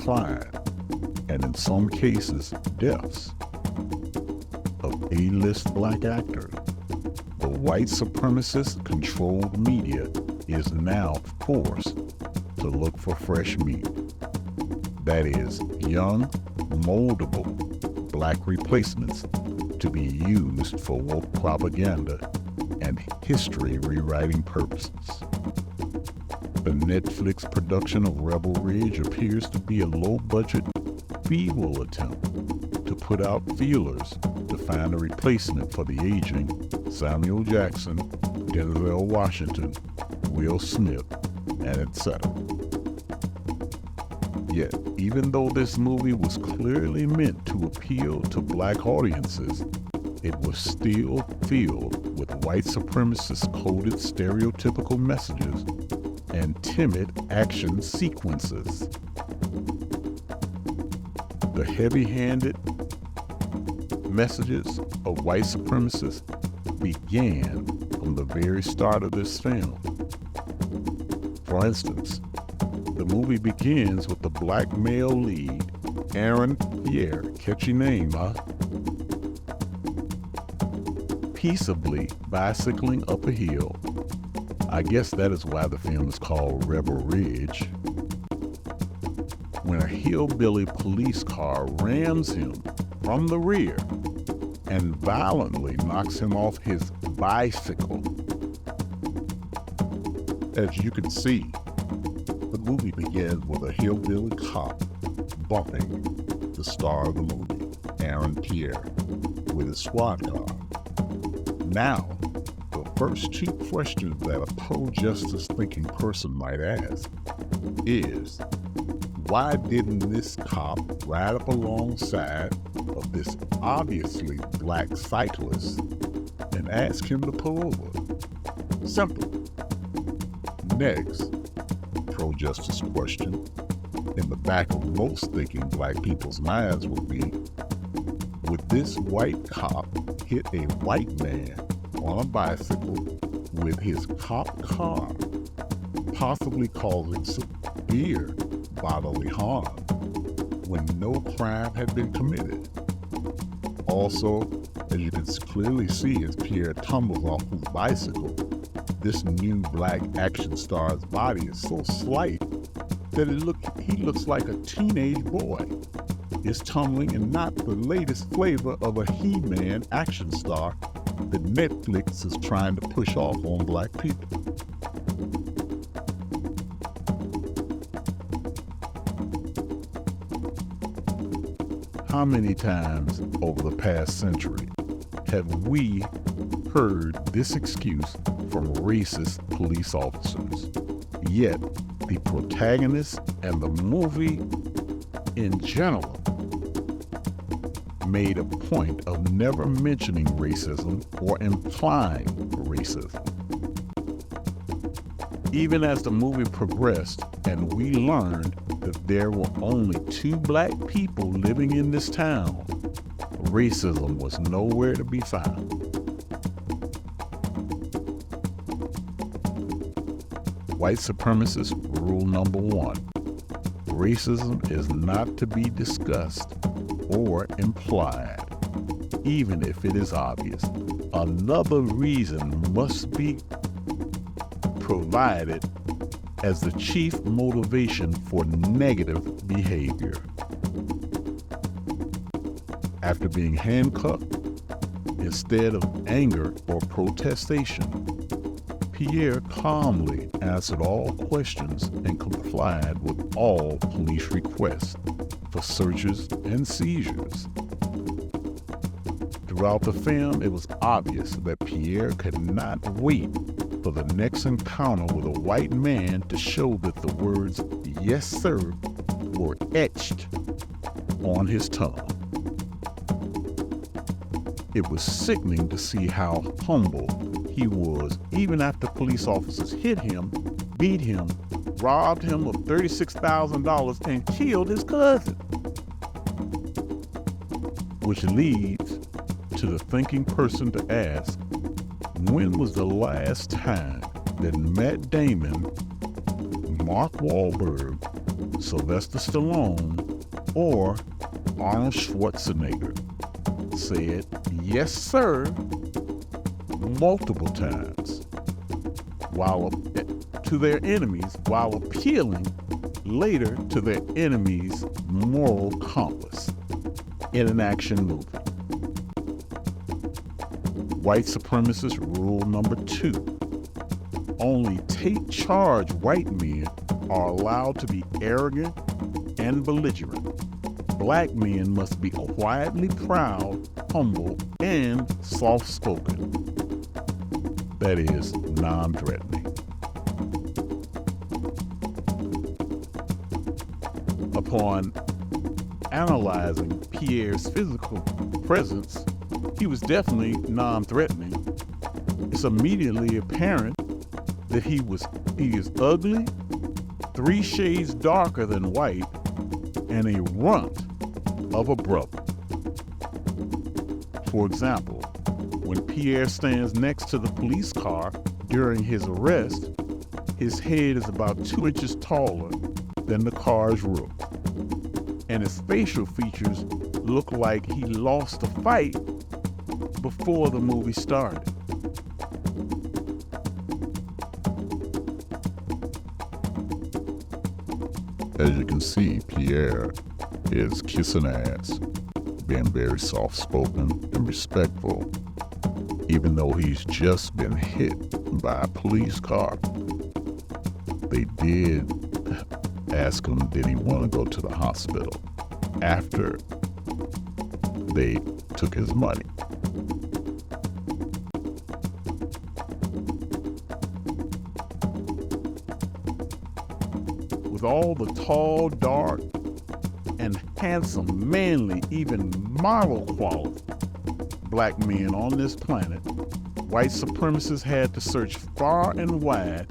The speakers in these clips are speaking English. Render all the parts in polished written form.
decline, and in some cases, deaths, of A-list black actors. The white supremacist-controlled media is now forced to look for fresh meat. That is, young, moldable black replacements to be used for woke propaganda and history rewriting purposes. The Netflix production of Rebel Ridge appears to be a low-budget, feeble attempt to put out feelers to find a replacement for the aging Samuel Jackson, Denzel Washington, Will Smith, and etc. Yet, even though this movie was clearly meant to appeal to black audiences, it was still filled with white supremacist-coded stereotypical messages and timid action sequences. The heavy-handed messages of white supremacists began from the very start of this film. For instance, the movie begins with the black male lead, Aaron Pierre, catchy name, huh? Peaceably bicycling up a hill. I guess that is why the film is called Rebel Ridge. When a hillbilly police car rams him from the rear and violently knocks him off his bicycle. As you can see, the movie begins with a hillbilly cop bumping the star of the movie, Aaron Pierre, with his squad car. Now, the first two questions that a pro-justice thinking person might ask is, why didn't this cop ride up alongside of this obviously black cyclist and ask him to pull over? Simple. Next, pro-justice question in the back of most thinking black people's minds would be, would this white cop hit a white man on a bicycle with his cop car, possibly causing severe bodily harm when no crime had been committed? Also, as you can clearly see as Pierre tumbles off his bicycle, this new black action star's body is so slight that he looks like a teenage boy is tumbling in not the latest flavor of a He-Man action star that Netflix is trying to push off on black people. How many times over the past century have we heard this excuse from racist police officers? Yet, the protagonist and the movie in general made a point of never mentioning racism or implying racism. Even as the movie progressed and we learned that there were only 2 black people living in this town, racism was nowhere to be found. White supremacist rule number 1. Racism is not to be discussed or implied, even if it is obvious. Another reason must be provided as the chief motivation for negative behavior. After being handcuffed, instead of anger or protestation, Pierre calmly answered all questions and complied with all police requests for searches and seizures. Throughout the film, it was obvious that Pierre could not wait for the next encounter with a white man to show that the words, "Yes, sir," were etched on his tongue. It was sickening to see how humble he was, even after police officers hit him, beat him, robbed him of $36,000, and killed his cousin. Which leads to the thinking person to ask, when was the last time that Matt Damon, Mark Wahlberg, Sylvester Stallone, or Arnold Schwarzenegger said, "Yes, sir," multiple times to their enemies, while appealing later to their enemies' moral compass in an action movie. White supremacist rule number 2. Only take charge white men are allowed to be arrogant and belligerent. Black men must be quietly proud, humble, and soft-spoken. That is, non-threatening. Upon analyzing Pierre's physical presence, he was definitely non-threatening. It's immediately apparent that he is ugly, 3 shades darker than white, and a runt of a brother. For example, when Pierre stands next to the police car during his arrest, his head is about 2 inches taller than the car's roof, and his facial features look like he lost a fight before the movie started. As you can see, Pierre is kissing ass, being very soft-spoken and respectful, even though he's just been hit by a police car. They did ask him, did he want to go to the hospital after they took his money. With all the tall, dark, and handsome, manly, even model quality black men on this planet, white supremacists had to search far and wide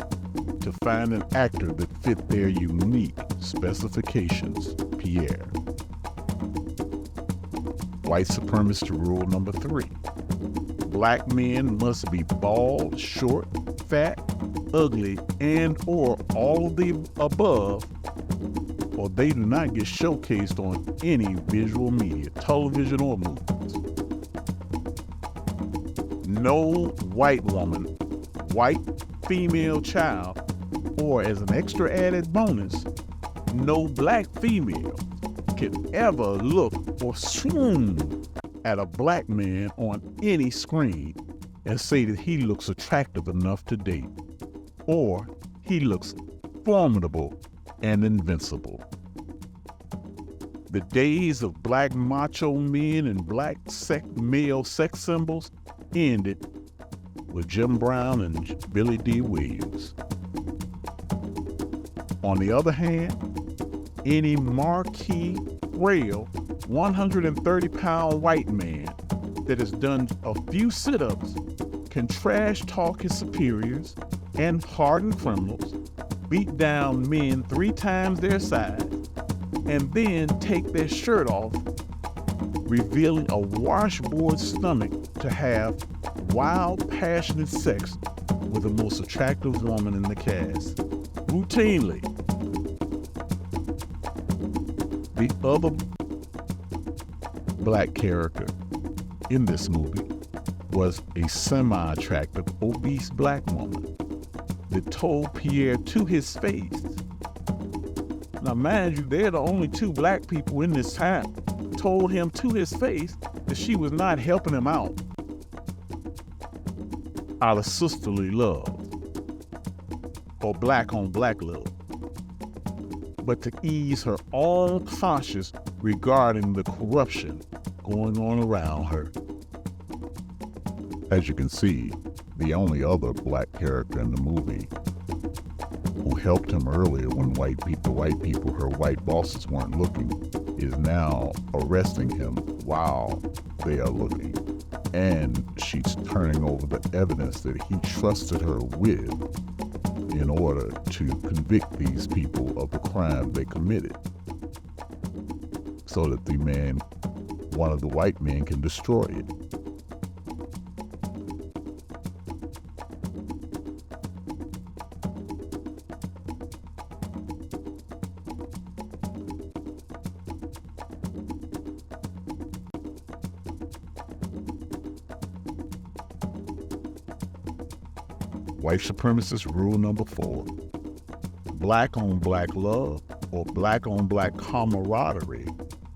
to find an actor that fit their unique specifications. Pierre. White supremacist rule number 3. Black men must be bald, short, fat, ugly, and or all of the above, or they do not get showcased on any visual media, television or movies. No white woman, white female child, or as an extra added bonus, no black female can ever look or swoon at a black man on any screen and say that he looks attractive enough to date, or he looks formidable and invincible. The days of black macho men and black male sex symbols ended with Jim Brown and Billy D. Williams. On the other hand, any marquee, frail, 130-pound white man that has done a few sit-ups can trash talk his superiors and harden criminals, beat down men 3 times their size, and then take their shirt off, revealing a washboard stomach to have wild, passionate sex with the most attractive woman in the cast. Routinely. The other black character in this movie was a semi-attractive, obese black woman that told Pierre to his face. Now, mind you, they're the only 2 black people in this town. Told him to his face that she was not helping him out of sisterly love or black on black love, but to ease her own conscience regarding the corruption going on around her. As you can see, the only other black character in the movie who helped him earlier when white people, her white bosses weren't looking, is now arresting him while they are looking. And she's turning over the evidence that he trusted her with in order to convict these people of the crime they committed, so that one of the white men can destroy it. White supremacist rule number 4. Black on black love or black on black camaraderie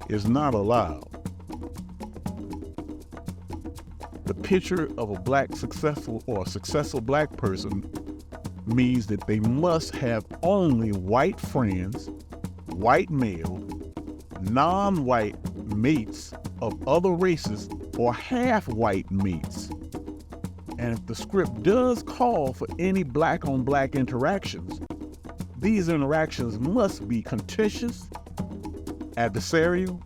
is not allowed. The picture of a black successful or a successful black person means that they must have only white friends, white male, non-white mates of other races, or half-white mates. And if the script does call for any black-on-black interactions, these interactions must be contentious, adversarial,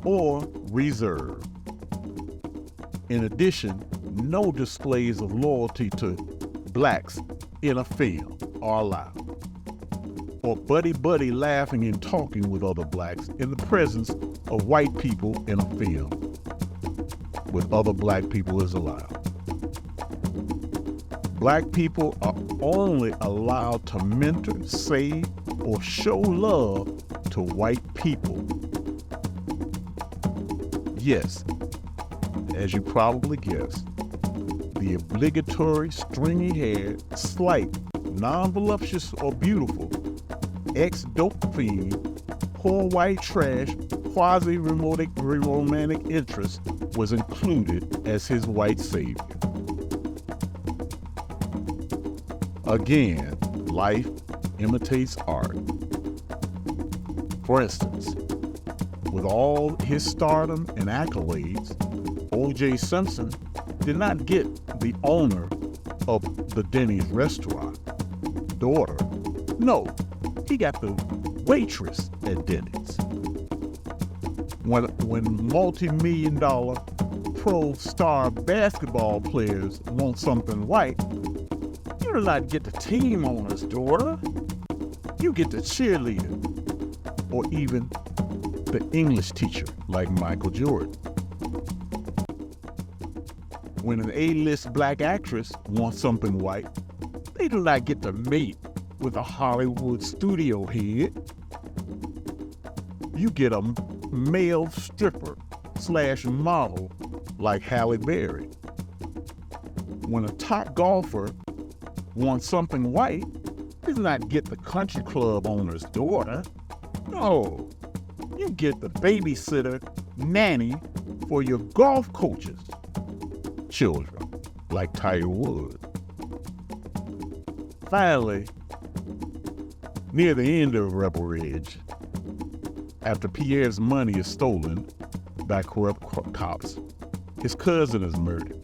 or reserved. In addition, no displays of loyalty to blacks in a film are allowed, or buddy-buddy laughing and talking with other blacks in the presence of white people in a film with other black people is allowed. Black people are only allowed to mentor, save, or show love to white people. Yes, as you probably guessed, the obligatory stringy-haired, slight, non-voluptuous or beautiful, ex-dope fiend, poor white trash, quasi-romantic interest was included as his white savior. Again, life imitates art. For instance, with all his stardom and accolades, O.J. Simpson did not get the owner of the Denny's restaurant daughter. No, he got the waitress at Denny's. When multi-million-dollar pro star basketball players want something white, you do not get the team owner's daughter. You get the cheerleader, or even the English teacher like Michael Jordan. When an A-list black actress wants something white, they do not get to mate with a Hollywood studio head. You get a male stripper / model like Halle Berry. When a top golfer wants something white, they do not get the country club owner's daughter. No, you get the babysitter nanny for your golf coach's children, like Tiger Woods. Finally, near the end of Rebel Ridge, after Pierre's money is stolen by corrupt cops, his cousin is murdered.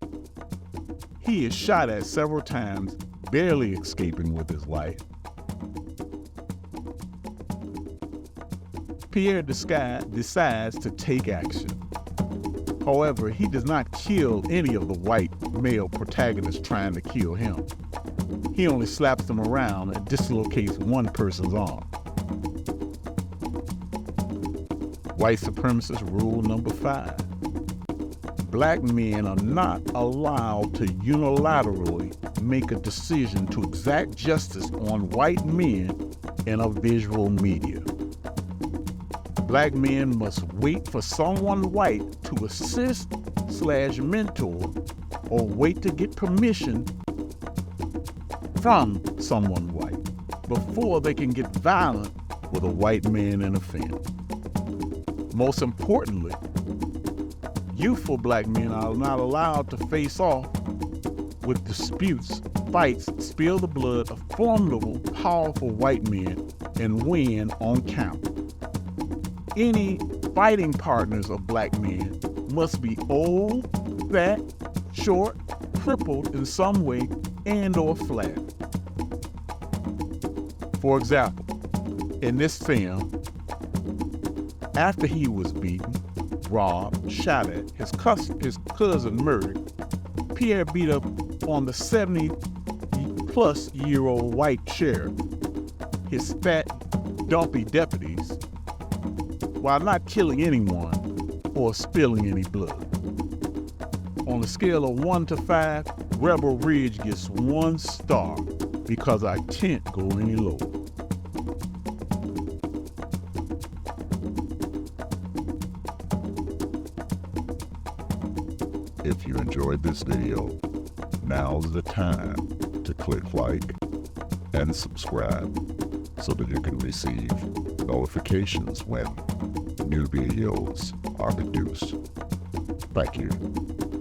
He is shot at several times, barely escaping with his life. Pierre decides to take action. However, he does not kill any of the white male protagonists trying to kill him. He only slaps them around and dislocates one person's arm. White supremacist rule number 5. Black men are not allowed to unilaterally make a decision to exact justice on white men in a visual media. Black men must wait for someone white to assist / mentor, or wait to get permission from someone white before they can get violent with a white man in a film. Most importantly, youthful black men are not allowed to face off with disputes, fights, spill the blood of formidable, powerful white men and win on count. Any fighting partners of black men must be old, fat, short, crippled in some way, and or flat. For example, in this film, after he was beaten, robbed, shot at, his cousin murdered, Pierre beat up on the 70-plus-year-old white sheriff, his fat, dumpy deputies, while not killing anyone or spilling any blood. On a scale of 1 to 5, Rebel Ridge gets 1 star because I can't go any lower. If you enjoyed this video, now's the time to click like and subscribe so that you can receive notifications when new videos are produced. Thank you.